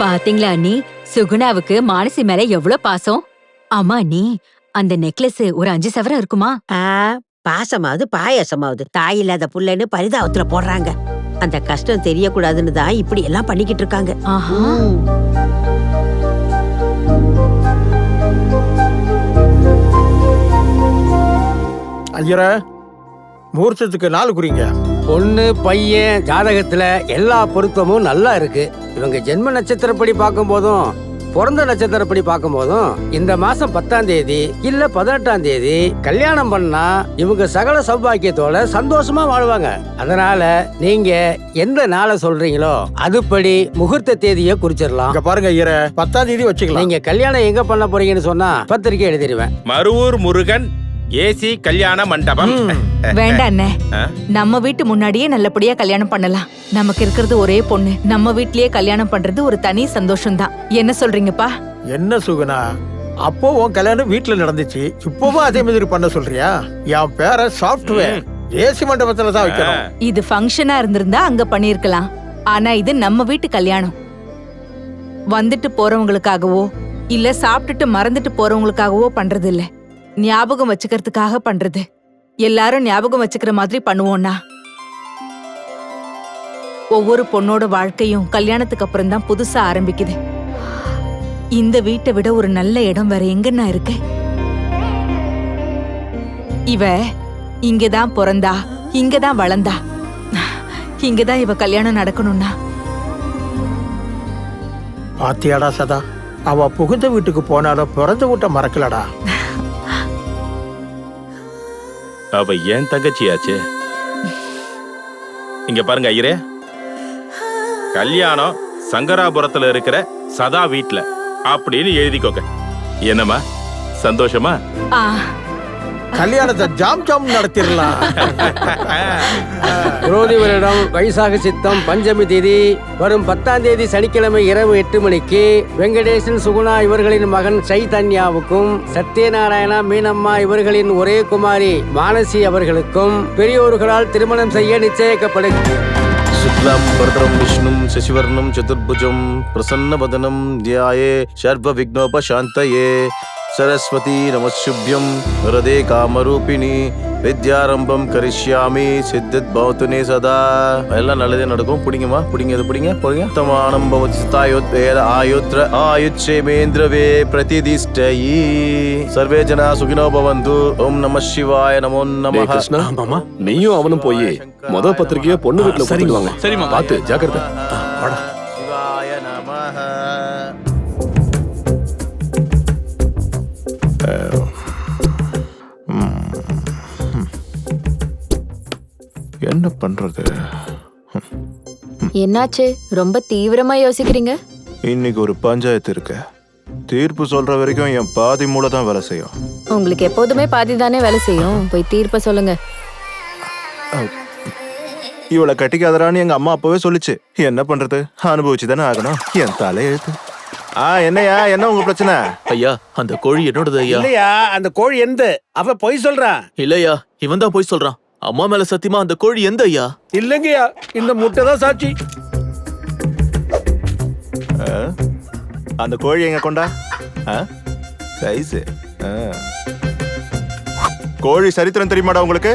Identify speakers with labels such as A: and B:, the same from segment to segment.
A: பாத்தீங்களா அண்ணி, சுகுணாவுக்கு மானசி மேல எவ்வளவு பாசம். ஆமா அண்ணி, அந்த நெக்லஸ் ஒரு 5 சவரம் இருக்குமா?
B: பாசமாவது பாயாசமாவது தாய் இல்லாத புள்ளைன்னு பரிதாபத்துல போடுறாங்க. அந்த கஷ்டம் தெரியக்கூடாதுன்னு தான் இப்படி எல்லாம் பண்ணிக்கிட்டு இருக்காங்க.
A: ஆஹா.
C: ஐயரா, முகூர்த்தத்துக்கு நாள் குறிங்க.
D: பொண்ணு பையன் ஜாதகத்துல எல்லா பொருத்தமும் நல்லா இருக்கு. இவங்க ஜென்ம நட்சத்திரப்படி பார்க்கும் போதும் பிறந்த நட்சத்திரப்படி பார்க்கும் போதும் இந்த மாசம் 10ஆம் தேதி இல்ல 18ஆம் தேதி கல்யாணம் பண்ணா இவங்க சகல சௌபாக்கியத்தோட சந்தோஷமா வாழ்வாங்க. அதனால நீங்க எந்த நாளை சொல்றீங்களோ அதுபடி முகூர்த்த தேதியை குறிச்சிடலாம்.
C: இங்க பாருங்க ஐயரா, 10ஆம் தேதி வச்சுக்கலாம்.
D: நீங்க கல்யாணம் எங்க பண்ண போறீங்கன்னு சொன்னா பத்திரிக்கை எழுதிடுவேன்.
E: மருவூர் முருகன் ஏசி கல்யாண மண்டபம்.
F: வேண்டாம் அண்ணே, நம்ம வீட்டு முன்னாடியே நல்லபடியா கல்யாணம் பண்ணலாம். நமக்கு இருக்கிறது ஒரே பொண்ணு, நம்ம வீட்லயே கல்யாணம் பண்றது ஒரு தனி சந்தோஷம் தான். என்ன சொல்றீங்கப்பா?
C: என்ன சுகுணா, அப்போ உன் கல்யாணம் வீட்டுல நடந்துச்சு, இப்பவும் அதே மாதிரி பண்ண சொல்றியா? என் பேர சாஃப்ட்வேர் ஏசி மண்டபத்துல தான் வைக்கணும்.
F: இது ஃபங்க்ஷனா இருந்திருந்தா அங்க பண்ணிருக்கலாம். ஆனா இது நம்ம வீட்டு கல்யாணம். வந்துட்டு போறவங்களுக்காகவோ இல்ல சாப்பிட்டுட்டு மறந்துட்டு போறவங்களுக்காகவோ பண்றது இல்ல, ஞாபகம் வச்சுக்கிறதுக்காக பண்றது. எல்லாரும் ஞாபகம் வச்சுக்கிற மாதிரி பண்ணுவோம்னா ஒவ்வொரு பொண்ணோட வாழ்க்கையும் கல்யாணத்துக்கு அப்புறம் தான் புதுசா ஆரம்பிக்குது. இந்த வீட்டை விட ஒரு நல்ல இடம் வேற எங்கன்னா இருக்கு? இவ இங்கதான் பிறந்தா, இங்கதான் வளர்ந்தா, இங்கதான் இவ கல்யாணம் நடக்கணும்னா.
C: பாத்தியாடா சதா, அவ புகுந்த வீட்டுக்கு போனாலும் பிறந்த வீட்டை மறக்கலடா.
E: அவ ஏன் தங்கச்சியாச்சு. இங்க பாருங்க ஐயரே, கல்யாணம் சங்கராபுரத்துல இருக்கிற சதா வீட்ல அப்படின்னு எழுதிக்கோங்க. என்னம்மா, சந்தோஷமா?
C: கல்யாணத்தை ஜாம் ஜாம் நடத்திடலாம்.
D: குரோதி வருடம் வைசாக சித்தம் பஞ்சமி தேதி வரும் 10ஆம் தேதி சனிக்கிழமை இரவு 8 மணிக்கு வெங்கடேசன் சுகுணா இவர்களின் மகன் சைதன்யாவுக்கும் சத்யநாராயணா மீனம்மா இவர்களின் ஒரே குமாரி மானசி அவர்களுக்கும் பெரியோர்களால் திருமணம் செய்ய நிச்சயிக்கப்படுகிறது.
G: शुक्लां वरदं विष्णुं शशिवर्णं चतुर्भुजं प्रसन्नवदनं ध्याये सर्वविघ्नोपशान्तये सरस्वती नमस्युभ्यं वरदे कामरूपिणी विद्यारंभम करिष्यामि सिद्धिर्भवतु मे सदा. எல்லாம் நல்லதே நடக்கும். புடிங்கம்மா, புடிங்க, இது புடிங்க, புடிங்க. தமானம் பவதி சித்தாயுத் வேத ஆயுத்ர ஆயுட்சேமேந்திரவே பிரதிதிஷ்டயி சர்வே ஜனா சுகினோ பவந்து. ஓம் நம சிவாய நமோ நமஹ.
H: கிருஷ்ணா, மாமா நீயும் அவனும் போய் முத பத்திரிக்கைய பொண்ணு வீட்டுல கொடுத்துடுவாங்க. சரிமா, பாத்து ஜாக்கிரதை.
G: சிவாய நமஹ.
H: என்ன பண்றது?
I: என்னாச்சு, ரொம்ப தீவிரமா யோசிக்கிறீங்க?
H: இன்னைக்கு ஒரு பஞ்சாயத்து இருக்கு. தீர்ப்பு சொல்ற வரைக்கும் என் பாதி மூளை தான் வேலை செய்யும்.
I: உங்களுக்கு எப்போதுமே பாதி தானே வேலை செய்யும். போய் தீர்ப்ப சொல்லுங்க.
H: இவளை கட்டிக்காதரான்னு எங்க அம்மா அப்பவே சொல்லிச்சு. என்ன பண்றது, அனுபவிச்சு தானே ஆகணும். என் தலை எழுத்து. என்னையா, என்ன உங்க பிரச்சனை?
J: ஐயா, அந்த கோழி என்னோடது ஐயா.
D: இல்லையா, அந்த கோழி எந்த? அவ பொய் சொல்றான்.
J: இல்லையா, இவன் தான் பொய் சொல்றான். அம்மா மேல சத்தியமா அந்த கோழி எந்த ஐயா?
D: இல்லங்கய்யா, இந்த முட்டை தான் சாட்சி.
H: அந்த கோழி எங்க கொண்டா? சைஸ் கோழி சரித்திரம் தெரியுமாடா உங்களுக்கு?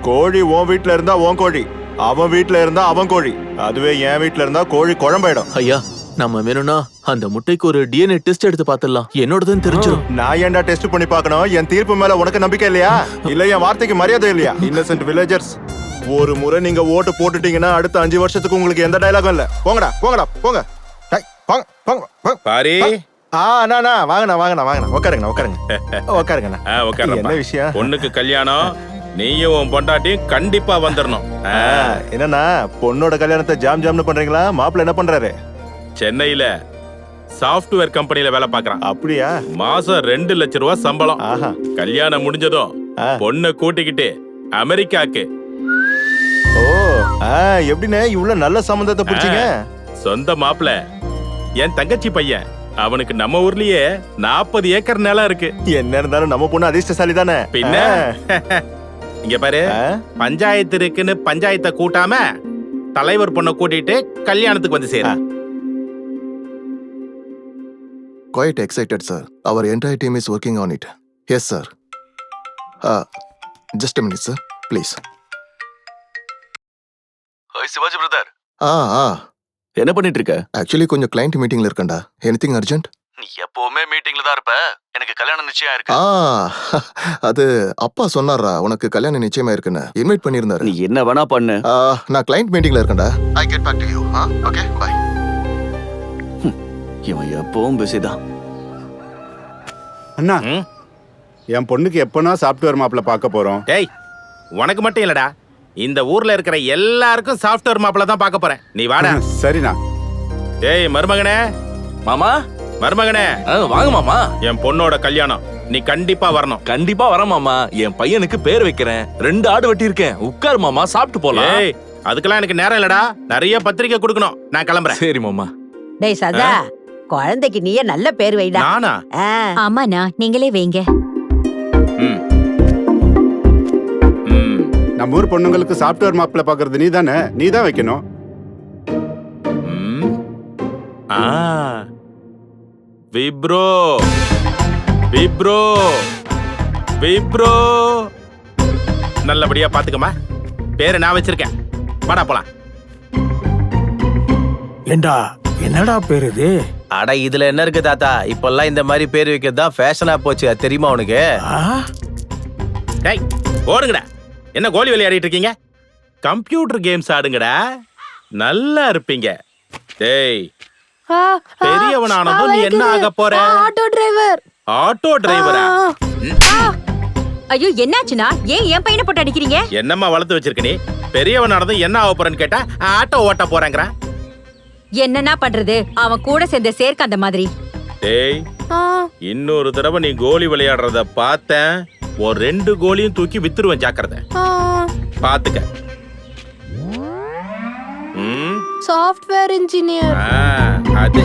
H: கோழி உன் வீட்டுல இருந்தா உன் கோழி, அவன் வீட்டுல இருந்தா அவன் கோழி. அதுவே என் வீட்டுல இருந்தா கோழி குழம்பாயிடும்.
J: ஐயா, நம்ம வேணும்னா அந்த முட்டைக்கு ஒரு டிஎன்ஏ டெஸ்ட் எடுத்து பாத்துடலாம். என்னோடதுன்னு தெரிஞ்சிடும்.
H: நான் ஏன்டா டெஸ்ட் பண்ணி பார்க்கணும்? என் தீர்ப்பு மேல உனக்கு நம்பிக்கை இல்லையா? இல்ல என் வார்த்தைக்கு மரியாதை இல்லையா? இன்னசென்ட் வில்லேஜர்ஸ், ஒரு முறை நீங்க ஓட்டு போட்டுட்டீங்கன்னா அடுத்த 5 வருஷத்துக்கு உங்களுக்கு எந்த டயலாகும் இல்ல. போங்கடா போங்கடா போங்க.
E: பாரி.
H: அண்ணா வாங்கண்ணா வாங்கண்ணா வாங்கண்ணா. உட்காருங்கண்ணா உட்காருங்கண்ணா. என்ன விஷயம்?
E: பொண்ணுக்கு கல்யாணம், நீயும் உன் பொண்டாட்டியும் கண்டிப்பா வந்துடணும்.
H: என்னன்னா, பொண்ணோட கல்யாணத்தை ஜாம் ஜாம்னு பண்றீங்களா? மாப்பிள்ள என்ன பண்றாரு?
E: சென்னையில சாஃப்ட்வேர் கம்பெனில வேலை பாக்குறான்.
H: அப்படியா?
E: மாசம் 2 லட்சம் ரூபாய் சம்பளம். கல்யாணம் முடிஞ்சதும் பொண்ணை கூட்டிக்கிட்டு அமெரிக்காக்கு.
H: எப்படின்னு இவ்வளவு நல்ல சம்பந்தத்தை பிடிச்சீங்க?
E: சொந்த மாப்பிள்ள என் தங்கச்சி பையன். அவனுக்கு நம்ம ஊர்லயே 40 ஏக்கர் நிலம் இருக்கு.
H: என்ன இருந்தாலும் நம்ம பொண்ணு அதிர்ஷ்டசாலி தானே.
E: பின்ன இங்க பாரு, பஞ்சாயத்து இருக்குன்னு பஞ்சாயத்தை கூட்டாம தலைவர் பொண்ணை கூட்டிட்டு கல்யாணத்துக்கு வந்து சேர.
K: quite excited, sir. Our entire team is working on it. Yes, sir. Just a minute, sir. Please.
J: Shivaji brother,
K: என்ன பண்ணிட்டு இருக்க? ஆக்சுவலி கொஞ்சம் கிளைண்ட் மீட்டிங்ல இருக்கேன்டா. Anything urgent?
J: நீ எப்பவுமே மீட்டிங்ல தான் இருப்ப. எனக்கு கல்யாணம் நிச்சயம் இருக்கு.
K: அது அப்பா சொன்னாரா உனக்கு கல்யாணம் நிச்சயமா இருக்குன்னு. இன்வைட் பண்ணியிருந்தாரு.
L: நீ என்ன வேணா பண்ணு.
K: நான் கிளைண்ட் மீட்டிங்ல இருக்கேன்டா. I get back to you. Okay, bye.
L: இவன் எப்பவும் பிஸிதான்.
H: அண்ணா என் பொண்ணுக்கு எப்பனா சாஃப்ட்வேர் மாப்பிள்ள பார்க்க போறோம்.
E: டேய், உனக்கு மட்டும் இல்லடா, இந்த ஊர்ல இருக்கிற எல்லாருக்கும் சாஃப்ட்வேர் மாப்பிள்ள தான் பார்க்க போறேன். நீ வாடா.
H: சரிண்ணா.
E: டேய் மருமகனே,
J: மாமா,
E: மருமகனே,
J: வாங்க மாமா.
E: என் பொண்ணோட கல்யாணம், நீ கண்டிப்பா வரணும்.
J: கண்டிப்பா வரேன் மாமா. என் பையனுக்கு பேர் வைக்கிறேன். 2 ஆடு வெட்டி இருக்கேன். உட்கார் மாமா, சாப்பிட்டு போலாம்.
E: ஏய், அதுக்கெல்லாம் எனக்கு நேரம் இல்லடா. நிறைய பத்திரிக்கை கொடுக்கணும். நான் கிளம்புறேன்.
J: சரி மாமா.
B: டேய் சதா, குழந்தைக்கு நீயே நல்ல பேர் வைடா.
E: நானா?
A: ஆமாண்ணா, நீங்களே வைங்க.
H: நம்ம ஊர் பொண்ணுங்களுக்கு சாஃப்ட்வேர் மாப்பிள்ள பாக்குறது நீ தானே, நீ தான் வைக்கணும்.
E: விப்ரோ விப்ரோ விப்ரோ, நல்லபடியா பாத்துக்கமா. பேரு நான் வச்சிருக்கேன். வாடா போலாம்.
C: ஏண்டா என்னடா பேரு இது?
G: அட இதுல என்ன இருக்கு தாத்தா, இப்பெல்லாம் இந்த மாதிரி பேர் வைக்கிறது தான் ஃபேஷனா போச்சு. அது தெரியுமா உனக்கு?
E: டேய் ஓடுங்கடா. என்ன கோலி விளையாடிட்டு இருக்கீங்க? கம்ப்யூட்டர் கேம்ஸ் ஆடுங்கடா, நல்லா இருப்பீங்க. டேய், பெரியவனானதும் நீ என்ன ஆக போற?
I: Auto driver.
E: ஆட்டோ டிரைவரா?
A: ஐயோ, என்னாச்சுனா? ஏன் என் பையனை போட்டு அடிக்கிறீங்க?
E: என்னம்மா வளர்த்து வச்சிருக்க நீ? பெரியவனானதும் என்ன ஆக போறேன்னு கேட்டா ஆட்டோ ஓட்ட போறேங்கற.
A: என்னன்னா பண்றது, அவன் கூட சேர்ந்த சேர்க்க அந்த மாதிரி.
E: டேய், இன்னொரு தடவை நீ கோலி விளையாடுறத பார்த்தேன், ஒரு 2 கோலியும் தூக்கி வித்துருவேன். ஜாக்கிரதை, பாத்துக்க.
I: Software engineer.
E: அது